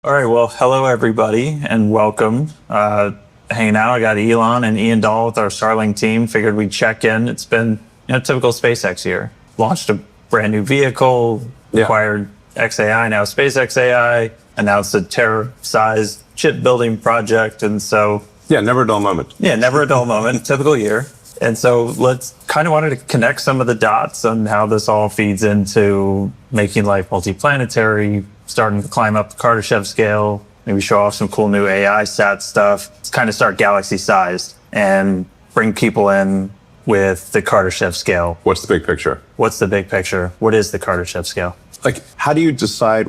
All right, well, hello everybody and welcome. Hanging out, I got Elon and Ian Dahl with our Starlink team. Figured we'd check in. It's been typical SpaceX year. Launched a brand new vehicle, acquired XAI, now SpaceX AI, announced a Terra-sized chip building project, and so... Yeah, never a dull moment. Yeah, never a dull moment, typical year. And so let's kind of wanted to connect some of the dots on how this all feeds into making life multiplanetary, starting to climb up the Kardashev scale, maybe show off some cool new AI stat stuff. Let's kind of start galaxy sized and bring people in with the Kardashev scale. What's the big picture? What's the big picture? What is the Kardashev scale? Like, how do you decide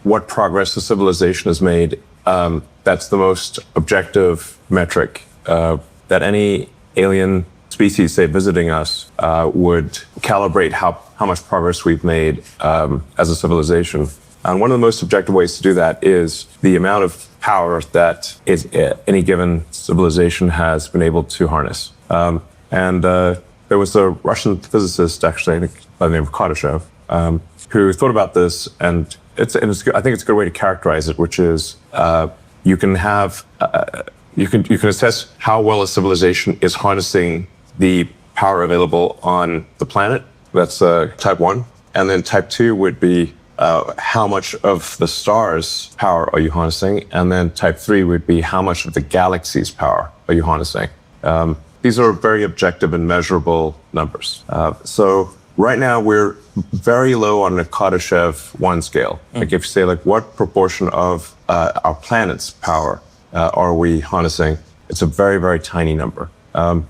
what progress the civilization has made? That's the most objective metric that any alien species, say, visiting us, would calibrate how much progress we've made as a civilization. And one of the most objective ways to do that is the amount of power that any given civilization has been able to harness. There was a Russian physicist, actually, I think by the name of Kardashev, who thought about this, and I think it's a good way to characterize it, which is you can assess how well a civilization is harnessing the power available on the planet. That's type 1. And then type 2 would be how much of the star's power are you harnessing? And then type 3 would be how much of the galaxy's power are you harnessing? These are very objective and measurable numbers. So right now we're very low on the Kardashev 1 scale. Like if you say, like, what proportion of our planet's power are we harnessing? It's a very, very tiny number. And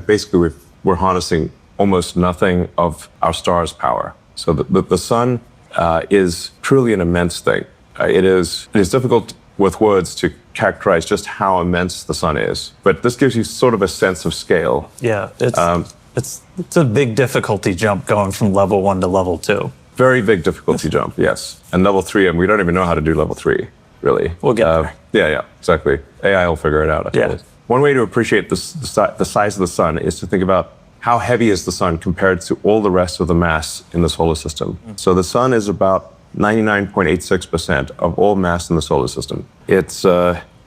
basically we're harnessing almost nothing of our star's power. So the sun is truly an immense thing. It is difficult with words to characterize just how immense the sun is, but this gives you sort of a sense of scale. Yeah, it's a big difficulty jump going from level 1 to level 2. Very big difficulty jump, yes. And level 3, and we don't even know how to do level 3, really. We'll get there. Yeah, exactly. AI will figure it out, I suppose. One way to appreciate the size of the sun is to think about how heavy is the sun compared to all the rest of the mass in the solar system. So the sun is about 99.86% of all mass in the solar system. It's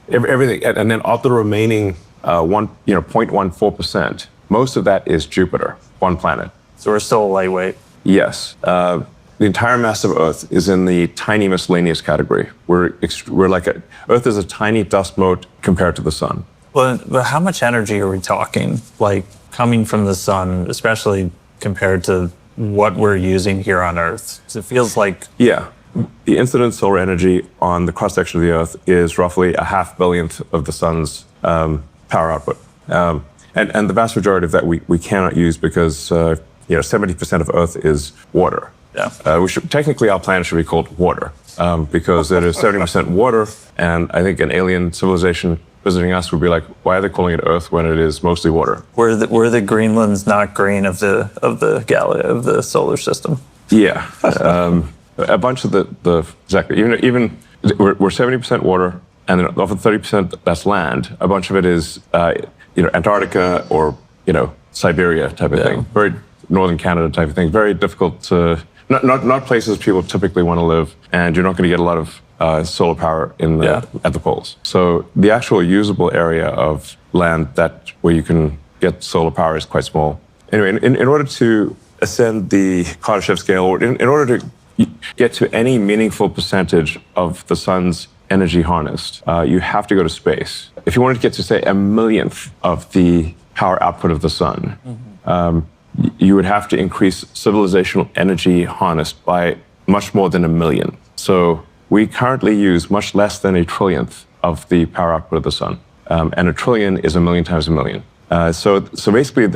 everything, and then of the remaining 0.14%, most of that is Jupiter, one planet. So we're still lightweight. Yes. The entire mass of Earth is in the tiny miscellaneous category. Earth is a tiny dust mote compared to the sun. Well, but how much energy are we talking? Like, coming from the sun, especially compared to what we're using here on Earth? Because it feels like... Yeah. The incident solar energy on the cross-section of the Earth is roughly a half billionth of the sun's power output. And the vast majority of that we cannot use because 70% of Earth is water. Yeah. Technically, our planet should be called water because it is 70% water, and I think an alien civilization visiting us would be like, why are they calling it Earth when it is mostly water? We're the Greenland's not green of the solar system. Yeah, a bunch of exactly. Even we're 70% water, and then of the 30% that's land, a bunch of it is Antarctica or Siberia type of thing, very northern Canada type of thing. Very difficult to not places people typically want to live, and you're not going to get a lot of solar power at the poles. So the actual usable area of land where you can get solar power is quite small. Anyway, in order to ascend the Kardashev scale, or in order to get to any meaningful percentage of the sun's energy harnessed, you have to go to space. If you wanted to get to, say, a millionth of the power output of the sun, you would have to increase civilizational energy harnessed by much more than 1 million. So we currently use much less than 1/trillionth of the power output of the sun. And 1 trillion is 1 million times 1 million. So basically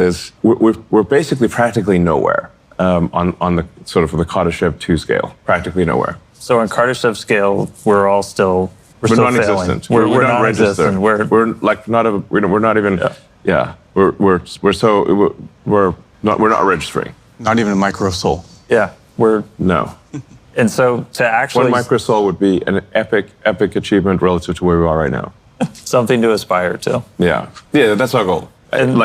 we're basically practically nowhere on the sort of the Kardashev 2 scale, practically nowhere. So on Kardashev scale, we're still non-existent. We're not non-existent. registered. We're not registering. Not even a microsol. Yeah, No. And so to actually... One microsol would be an epic achievement relative to where we are right now. Something to aspire to. Yeah, that's our goal. And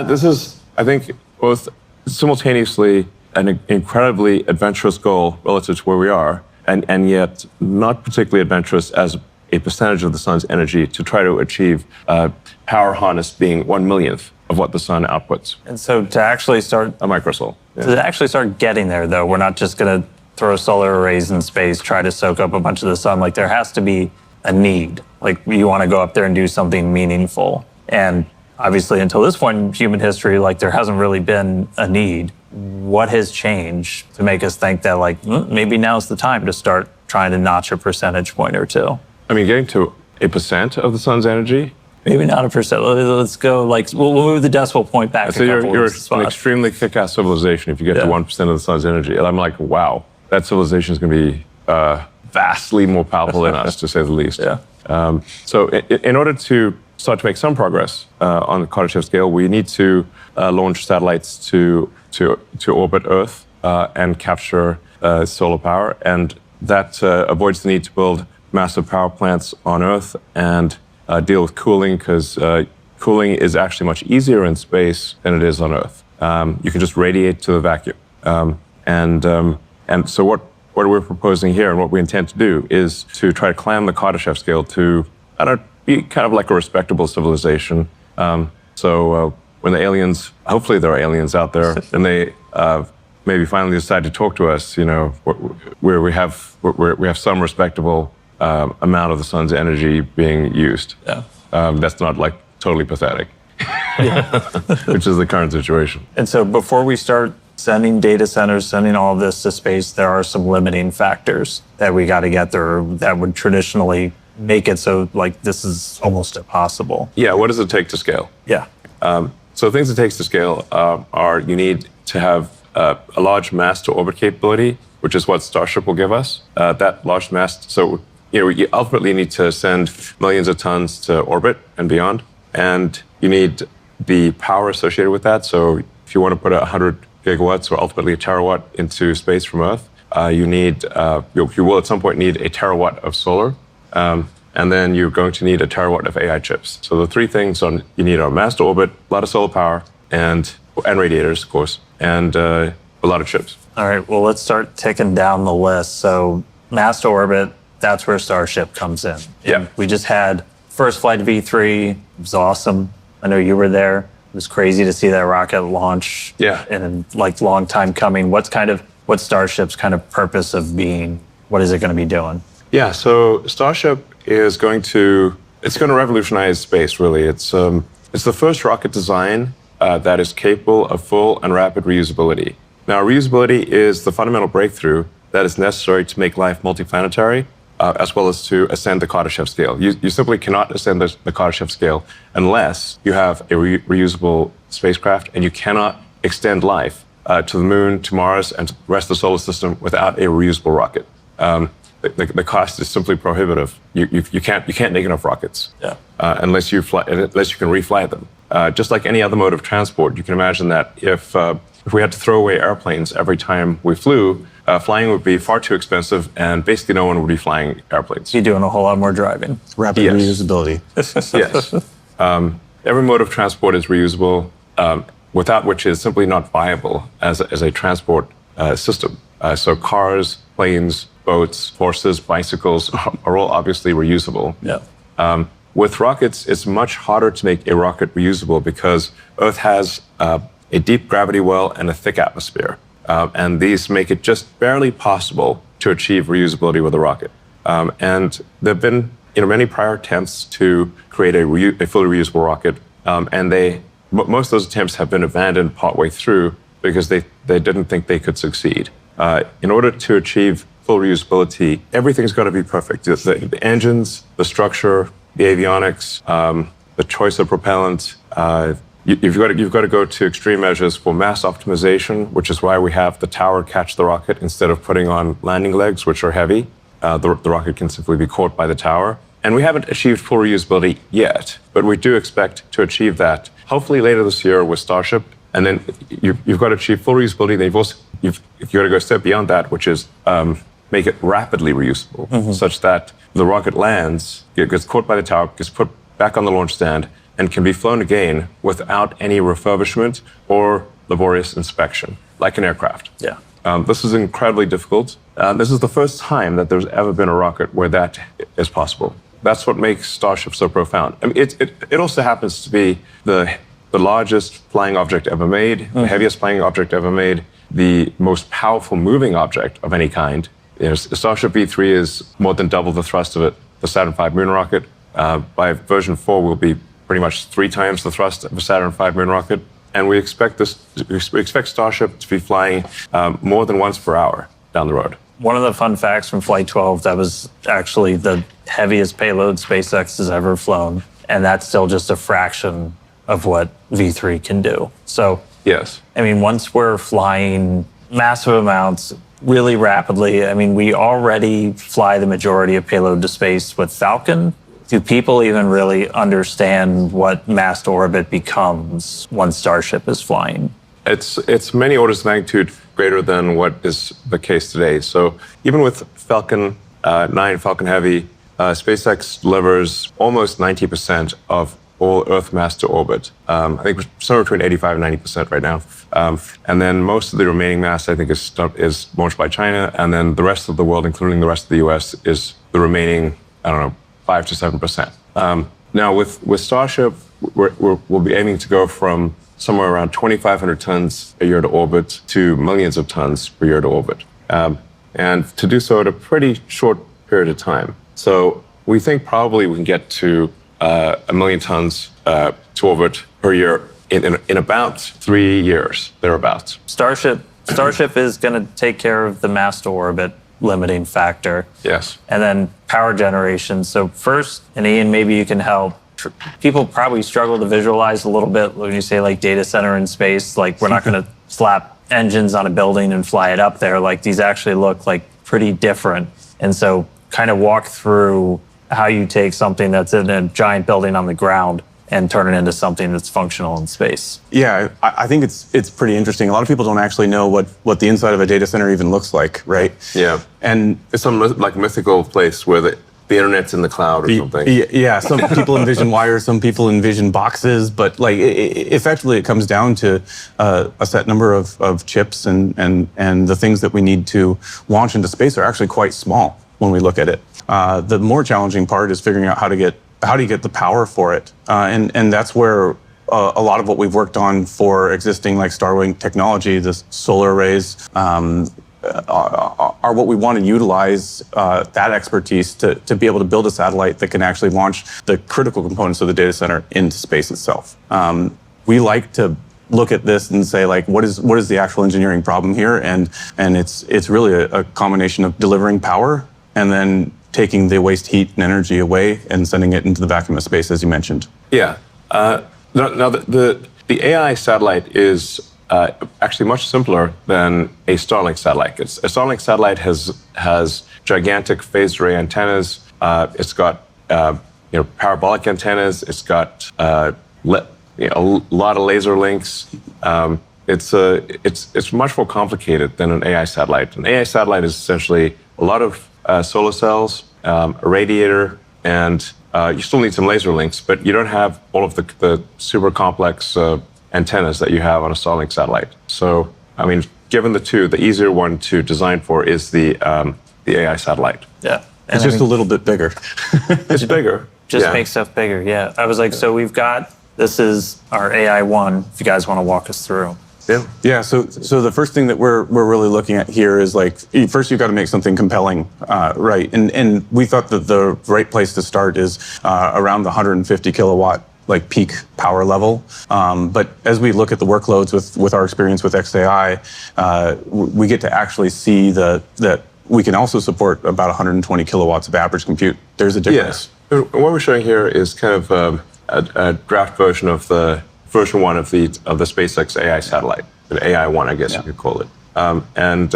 this is, I think, both simultaneously an incredibly adventurous goal relative to where we are, and yet not particularly adventurous as a percentage of the sun's energy to try to achieve power harness being 1/1,000,000th of what the sun outputs. And so to actually start A microsol. Yeah. to actually start getting there, though, we're not just going to throw solar arrays in space, try to soak up a bunch of the sun. Like, there has to be a need. Like, you want to go up there and do something meaningful. And obviously, until this point in human history, like, there hasn't really been a need. What has changed to make us think that, like, maybe now's the time to start trying to notch a percentage point or two? I mean, getting to 1% of the sun's energy. Maybe not a percent. Let's go, like, we'll move the decimal point back So a you're couple of an spots. extremely kick-ass civilization if you get to Yeah. 1% of the sun's energy. And I'm like, wow, that civilization is going to be vastly more powerful than us, to say the least. Yeah. So in order to start to make some progress on the Kardashev scale, we need to launch satellites to orbit Earth and capture solar power. And that avoids the need to build massive power plants on Earth and deal with cooling, because cooling is actually much easier in space than it is on Earth. You can just radiate to the vacuum. And so what we're proposing here and what we intend to do is to try to climb the Kardashev scale to, be kind of like a respectable civilization. So when the aliens, hopefully there are aliens out there, and they maybe finally decide to talk to us, where we have some respectable amount of the sun's energy being used. Yeah. That's not like totally pathetic, which is the current situation. And so before we start sending data centers, sending all of this to space, there are some limiting factors that we got to get there that would traditionally make it so, like, this is almost impossible. Yeah, what does it take to scale? Yeah. So things it takes to scale are you need to have a large mass to orbit capability, which is what Starship will give us. That large mass, so you ultimately need to send millions of tons to orbit and beyond, and you need the power associated with that. So if you want to put 100 gigawatts or ultimately a terawatt into space from Earth, you will at some point need a terawatt of solar. And then you're going to need a terawatt of AI chips. So the three things you need are mass to orbit, a lot of solar power, and radiators, of course, and a lot of chips. All right, well, let's start ticking down the list. So mass to orbit, that's where Starship comes in. Yeah. We just had first flight V3. It was awesome. I know you were there. It was crazy to see that rocket launch. Yeah. And like long time coming. What's Starship's kind of purpose of being? What is it going to be doing? Yeah, so Starship is going to revolutionize space, really. It's the first rocket design that is capable of full and rapid reusability. Now, reusability is the fundamental breakthrough that is necessary to make life multiplanetary, as well as to ascend the Kardashev scale. You simply cannot ascend the Kardashev scale unless you have a reusable spacecraft, and you cannot extend life to the moon, to Mars, and to the rest of the solar system without a reusable rocket. The cost is simply prohibitive. You can't make enough rockets unless you can refly them. Just like any other mode of transport, you can imagine that if we had to throw away airplanes every time we flew, flying would be far too expensive, and basically no one would be flying airplanes. You're doing a whole lot more driving. Rapid Yes. reusability. Yes. Every mode of transport is reusable, without which is simply not viable as a transport system. So cars, planes, boats, horses, bicycles are all obviously reusable. Yeah. With rockets, it's much harder to make a rocket reusable because Earth has a deep gravity well and a thick atmosphere. And these make it just barely possible to achieve reusability with a rocket. And there have been many prior attempts to create a fully reusable rocket, and most of those attempts have been abandoned partway through because they didn't think they could succeed. In order to achieve full reusability, everything's got to be perfect. The engines, the structure, the avionics, the choice of propellant. You've got to go to extreme measures for mass optimization, which is why we have the tower catch the rocket instead of putting on landing legs, which are heavy. The rocket can simply be caught by the tower. And we haven't achieved full reusability yet, but we do expect to achieve that hopefully later this year with Starship. And then you've got to achieve full reusability. You've got to go a step beyond that, which is make it rapidly reusable, such that the rocket lands, gets caught by the tower, gets put back on the launch stand, and can be flown again without any refurbishment or laborious inspection, like an aircraft. Yeah. This is incredibly difficult. This is the first time that there's ever been a rocket where that is possible. That's what makes Starship so profound. I mean, it also happens to be the largest flying object ever made, the heaviest flying object ever made, the most powerful moving object of any kind. Starship V3 is more than double the thrust of the Saturn V moon rocket. By version 4, we'll be pretty much 3 times the thrust of a Saturn V moon rocket. And we expect Starship to be flying more than once per hour down the road. One of the fun facts from Flight 12, that was actually the heaviest payload SpaceX has ever flown. And that's still just a fraction of what V3 can do. So, yes. I mean, once we're flying massive amounts really rapidly, I mean, we already fly the majority of payload to space with Falcon. Do people even really understand what mass to orbit becomes once Starship is flying? It's many orders of magnitude greater than what is the case today. So even with Falcon 9, Falcon Heavy, SpaceX delivers almost 90% of all Earth mass to orbit. I think we're somewhere between 85 and 90% right now. And then most of the remaining mass, I think, is launched by China. And then the rest of the world, including the rest of the US, is the remaining, 5 to 7%. Now, with Starship, we'll be aiming to go from somewhere around 2,500 tons a year to orbit to millions of tons per year to orbit. And to do so at a pretty short period of time. So we think probably we can get to 1 million tons to orbit per year in about 3 years, thereabouts. Starship is going to take care of the mass to orbit limiting factor. Yes. And then power generation. So first, and Ian, maybe you can help. People probably struggle to visualize a little bit when you say like data center in space, like we're not going to slap engines on a building and fly it up there. Like these actually look like pretty different. And so kind of walk through how you take something that's in a giant building on the ground and turn it into something that's functional in space. Yeah, I think it's pretty interesting. A lot of people don't actually know what the inside of a data center even looks like, right? Yeah. And it's some like mythical place where the internet's in the cloud or something. Yeah, some people envision wires, some people envision boxes, but like effectively it comes down to a set number of chips and the things that we need to launch into space are actually quite small when we look at it. The more challenging part is figuring out how do you get the power for it, and that's where a lot of what we've worked on for existing like Starwing technology, the solar arrays, are what we want to utilize that expertise to be able to build a satellite that can actually launch the critical components of the data center into space itself. We like to look at this and say like, what is the actual engineering problem here? And it's really a combination of delivering power and then taking the waste heat and energy away and sending it into the vacuum of space, as you mentioned. Yeah. Now the AI satellite is actually much simpler than a Starlink satellite. A Starlink satellite has gigantic phased array antennas. It's got parabolic antennas. It's got a lot of laser links. It's much more complicated than an AI satellite. An AI satellite is essentially a lot of solar cells, a radiator, and you still need some laser links, but you don't have all of the super complex antennas that you have on a Starlink satellite. So, I mean, given the two, the easier one to design for is the AI satellite. Yeah. It's just a little bit bigger. It's bigger. Just make stuff bigger, yeah. I was like, so this is our AI1, if you guys want to walk us through. Yeah, so the first thing that we're really looking at here is like, first you've got to make something compelling, right? And we thought that the right place to start is around the 150 kilowatt like peak power level. But as we look at the workloads with our experience with XAI, we get to actually see that we can also support about 120 kilowatts of average compute. There's a difference. Yeah. What we're showing here is kind of a draft version of the version 1 of the SpaceX AI satellite, the AI1, I guess you could call it. And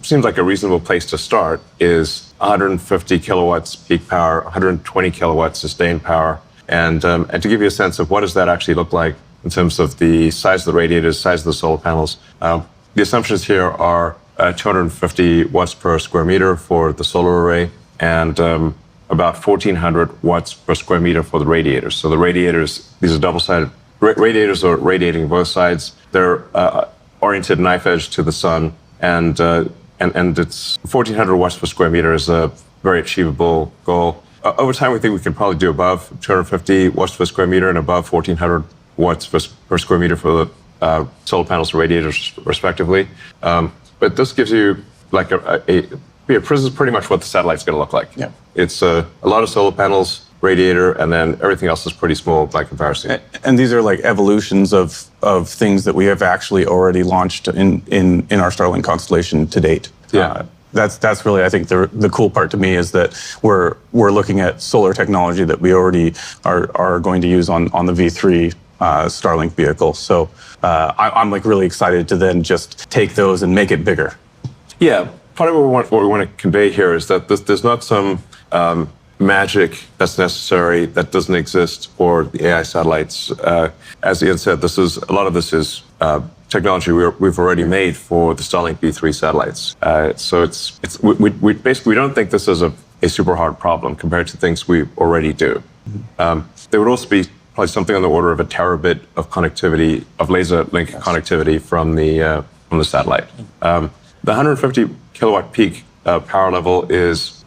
seems like a reasonable place to start is 150 kilowatts peak power, 120 kilowatts sustained power. And to give you a sense of what does that actually look like in terms of the size of the radiators, size of the solar panels, the assumptions here are 250 watts per square meter for the solar array and about 1,400 watts per square meter for the radiators. So the radiators, these are double-sided. Radiators are radiating both sides. They're oriented knife edge to the sun, and and it's 1,400 watts per square meter is a very achievable goal. Over time, we think we can probably do above 250 watts per square meter and above 1,400 watts per square meter for the solar panels and radiators, respectively. But this gives you like this is pretty much what the satellite's going to look like. Yeah. It's a lot of solar panels, radiator, and then everything else is pretty small by comparison. And these are like evolutions of things that we have actually already launched in our Starlink constellation to date. Yeah. That's really, I think, the cool part to me is that we're looking at solar technology that we already are going to use on the V3 Starlink vehicle. So I'm like really excited to then just take those and make it bigger. Yeah, part of what we want to convey here is that there's not some magic that's necessary that doesn't exist for the AI satellites. As Ian said, a lot of this is technology we've already made for the Starlink V3 satellites. So we basically don't think this is a super hard problem compared to things we already do. There would also be probably something on the order of a terabit of connectivity, of laser link connectivity from the satellite. The 150 kilowatt peak power level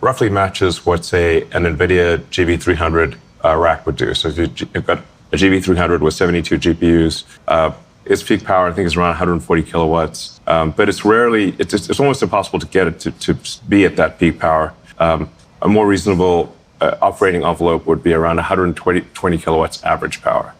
roughly matches what, say, an NVIDIA GB300 rack would do. So if you've got a GB300 with 72 GPUs, its peak power, I think, is around 140 kilowatts. But it's almost impossible to get it to be at that peak power. A more reasonable operating envelope would be around 120 kilowatts average power.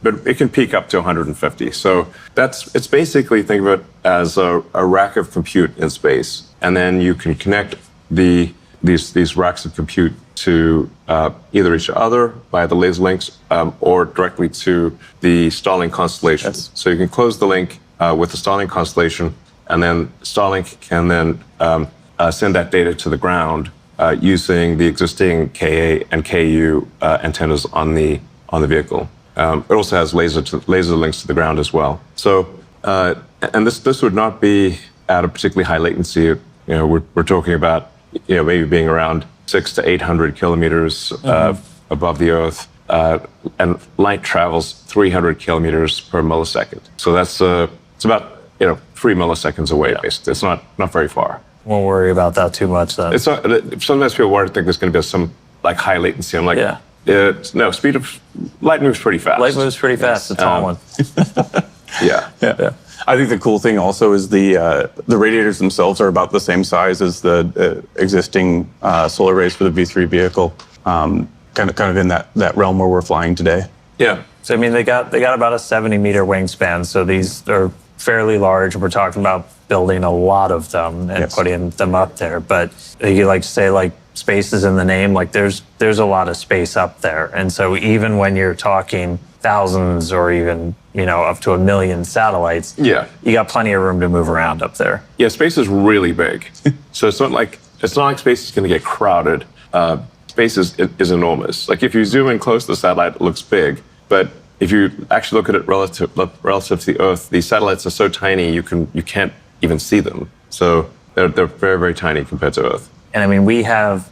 But it can peak up to 150. So it's basically, think of it as a rack of compute in space. And then you can connect these racks of compute to either each other via the laser links or directly to the Starlink constellation. Yes. So you can close the link with the Starlink constellation, and then Starlink can then send that data to the ground using the existing Ka and Ku antennas on the vehicle. It also has laser links to the ground as well. So, and this would not be at a particularly high latency. We're talking about maybe being around 600 to 800 kilometers above the Earth, and light travels 300 kilometers per millisecond. So it's about 3 milliseconds away. Yeah. Basically, it's not very far. Won't worry about that too much then. It's not. Sometimes people think there's going to be some like high latency. I'm like, no, speed of light moves pretty fast. Light moves pretty fast. It's a tall one. Yeah. I think the cool thing also is the radiators themselves are about the same size as the existing solar arrays for the V3 vehicle, kind of in that realm where we're flying today. Yeah. So I mean, they got about a 70-meter wingspan. So these are fairly large. We're talking about building a lot of them and putting them up there. But you like to say like space is in the name. Like there's a lot of space up there, and so even when you're talking thousands or even up to 1 million satellites, you got plenty of room to move around up there. Yeah, space is really big. So it's not like space is going to get crowded. Space is enormous. Like if you zoom in close to the satellite, it looks big, but if you actually look at it relative to the Earth, these satellites are so tiny you can't even see them. So they're very, very tiny compared to Earth. And I mean, we have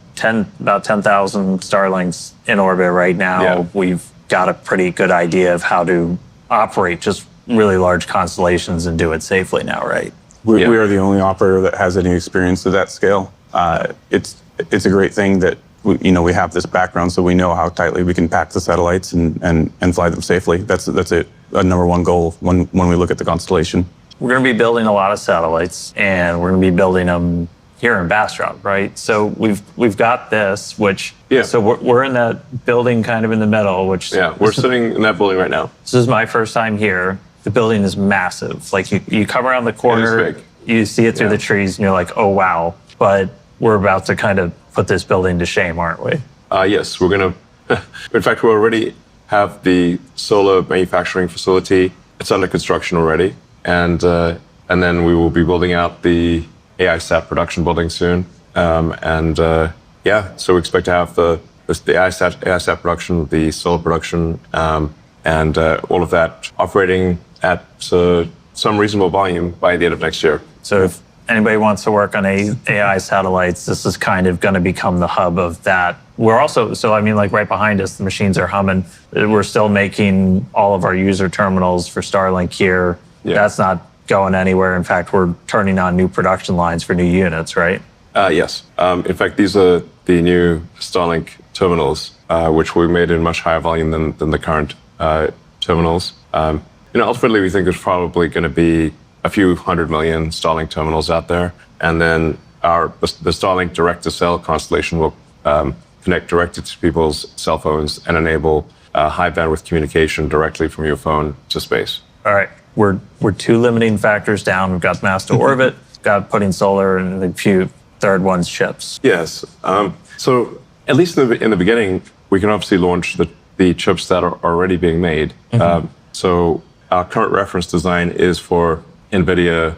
about 10,000 Starlinks in orbit right now. Yeah. We've got a pretty good idea of how to operate just really large constellations and do it safely now, right? We are the only operator that has any experience at that scale. It's a great thing that we have this background, so we know how tightly we can pack the satellites and fly them safely. That's a number one goal when we look at the constellation. We're going to be building a lot of satellites, and we're going to be building them here in Bastrop, right? So we've got this, which so we're in that building kind of in the middle, which we're sitting in that building right now. This is my first time here. The building is massive. Like you come around the corner, you see it through the trees, and you're like, oh wow. But we're about to kind of put this building to shame, aren't we? Yes, we're going to. In fact, we already have the solar manufacturing facility. It's under construction already, and then we will be building out the AI sat production building soon. So we expect to have the AI sat production, the solar production, and all of that operating at some reasonable volume by the end of next year. So if anybody wants to work on AI satellites, this is kind of going to become the hub of that. We're also, like right behind us, the machines are humming. We're still making all of our user terminals for Starlink here. Yeah. That's not going anywhere. In fact, we're turning on new production lines for new units, right? Yes. In fact, these are the new Starlink terminals, which we made in much higher volume than the current terminals. Ultimately, we think there's probably going to be a few 100 million Starlink terminals out there, and then the Starlink direct-to-cell constellation will connect directly to people's cell phones and enable high bandwidth communication directly from your phone to space. All right, we're two limiting factors down. We've got mass to orbit, got putting solar, and a few third ones chips. Yes. So at least in the beginning, we can obviously launch the chips that are already being made. So our current reference design is for NVIDIA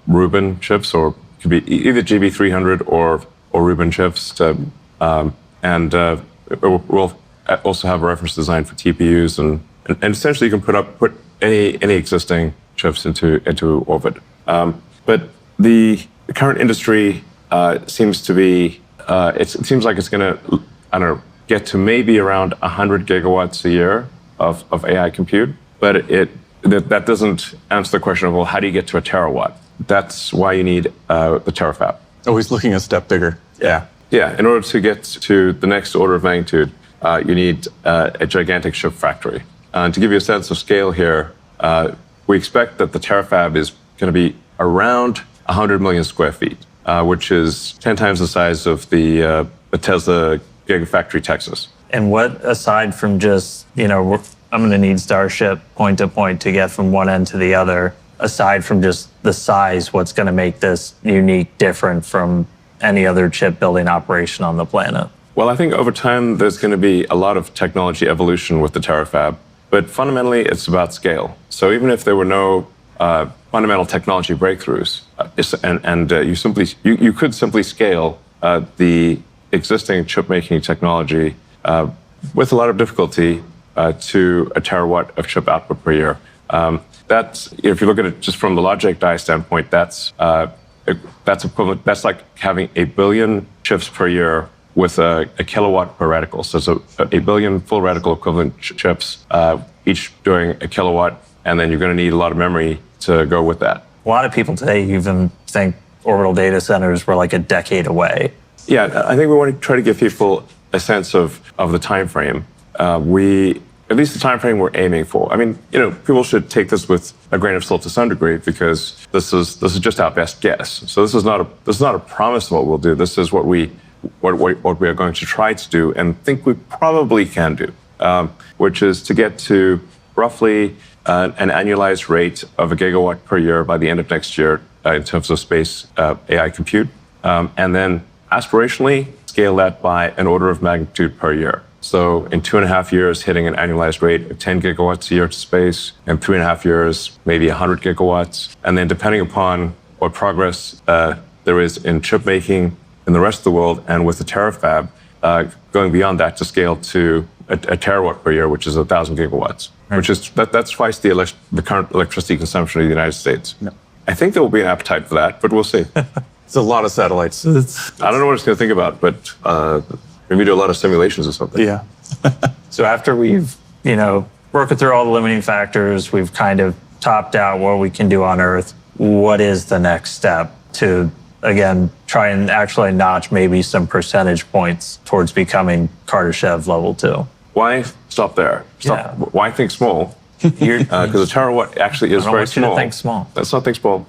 Rubin chips, or it could be either GB300 or Rubin chips. We'll also have a reference design for TPUs, and essentially you can put any existing chips into orbit. But the current industry seems to be, it seems like it's going to, get to maybe around 100 gigawatts a year of AI compute. But that doesn't answer the question of, well, how do you get to a terawatt? That's why you need the terafab. Always looking a step bigger. Yeah. Yeah, in order to get to the next order of magnitude, you need a gigantic chip factory. And to give you a sense of scale here, we expect that the terafab is going to be around 100 million square feet, which is 10 times the size of the Tesla Gigafactory Texas. And what, aside from just, I'm going to need Starship point to point to get from one end to the other, aside from just the size, what's going to make this unique, different from any other chip building operation on the planet? Well, I think over time, there's going to be a lot of technology evolution with the terafab, but fundamentally, it's about scale. So even if there were no fundamental technology breakthroughs, you could simply scale the existing chip-making technology with a lot of difficulty to a terawatt of chip output per year. That's, if you look at it just from the logic die standpoint, that's equivalent. That's like having 1 billion chips per year with a kilowatt per reticle. So it's a billion full reticle equivalent chips, each doing a kilowatt, and then you're going to need a lot of memory to go with that. A lot of people today even think orbital data centers were like a decade away. Yeah, I think we want to try to give people a sense of the time frame. At least the time frame we're aiming for. I mean, people should take this with a grain of salt to some degree, because this is just our best guess. So this is not a promise of what we'll do. This is what we are going to try to do and think we probably can do, which is to get to roughly an annualized rate of 1 gigawatt per year by the end of next year in terms of space AI compute, and then aspirationally scale that by an order of magnitude per year. So in 2.5 years, hitting an annualized rate of 10 gigawatts a year to space, in 3.5 years, maybe 100 gigawatts. And then depending upon what progress there is in chip making in the rest of the world, and with the terafab, going beyond that to scale to a terawatt per year, which is 1,000 gigawatts, which is that's twice the current electricity consumption of the United States. No. I think there will be an appetite for that, but we'll see. It's a lot of satellites. I don't know what it's going to think about, but maybe do a lot of simulations or something. Yeah. So after we've, working through all the limiting factors, we've kind of topped out what we can do on Earth. What is the next step to, again, try and actually notch maybe some percentage points towards becoming Kardashev level 2? Why stop there? Yeah. Why think small? Because a terawatt actually is very small. Think small. Let's not think small.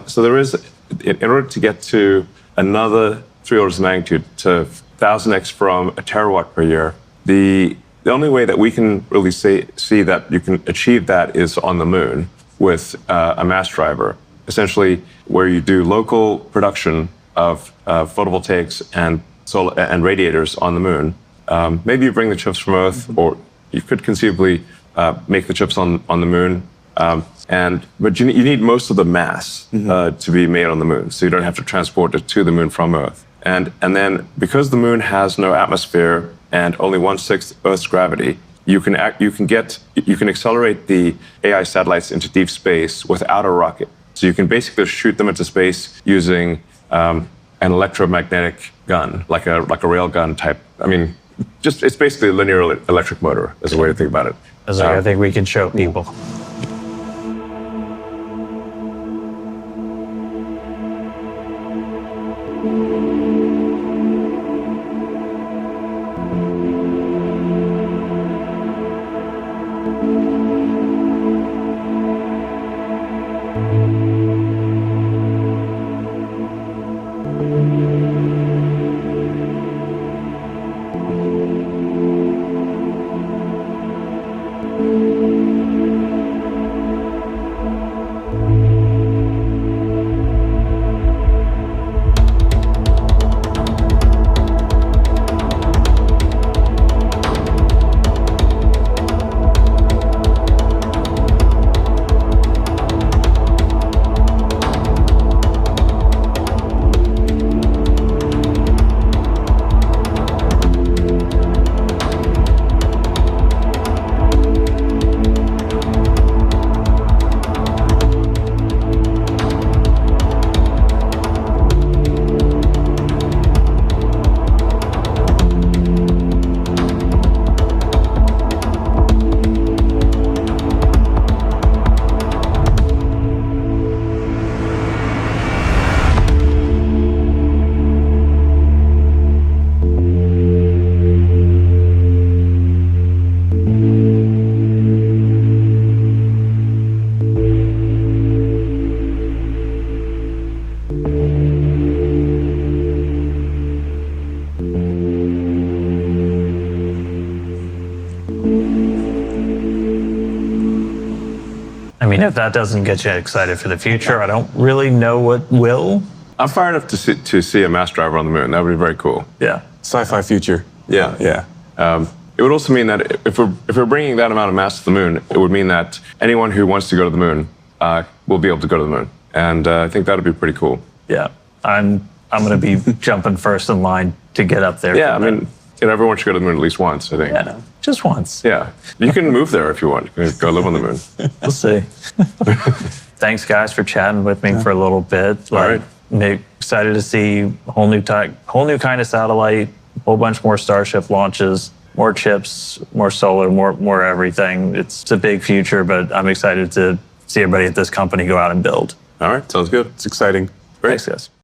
So there is, in order to get to another 3 orders of magnitude to 1,000x from a terawatt per year, the only way that we can really see that you can achieve that is on the moon with a mass driver, essentially where you do local production of photovoltaics and solar and radiators on the moon. Maybe you bring the chips from Earth, or you could conceivably make the chips on the moon. But you need most of the mass to be made on the moon, so you don't have to transport it to the moon from Earth. And then because the moon has no atmosphere and only 1/6 Earth's gravity, you can accelerate the AI satellites into deep space without a rocket. So you can basically shoot them into space using an electromagnetic gun, like a rail gun type. I mean, it's basically a linear electric motor is a way to think about it. I think we can show people. I mean, if that doesn't get you excited for the future, I don't really know what will. I'm fired up to see a mass driver on the moon. That would be very cool. Yeah. Sci-fi future. Yeah. Yeah. It would also mean that if we're bringing that amount of mass to the moon, it would mean that anyone who wants to go to the moon will be able to go to the moon. And I think that would be pretty cool. Yeah. I'm going to be jumping first in line to get up there. Yeah, I mean, everyone should go to the moon at least once, I think. Yeah, just once. Yeah. You can move there if you want. You can go live on the moon. We'll see. Thanks, guys, for chatting with me for a little bit. All right. Excited to see a whole new kind of satellite, a whole bunch more Starship launches, more chips, more solar, more everything. It's a big future, but I'm excited to see everybody at this company go out and build. All right, sounds good. It's exciting. Great. Thanks, guys.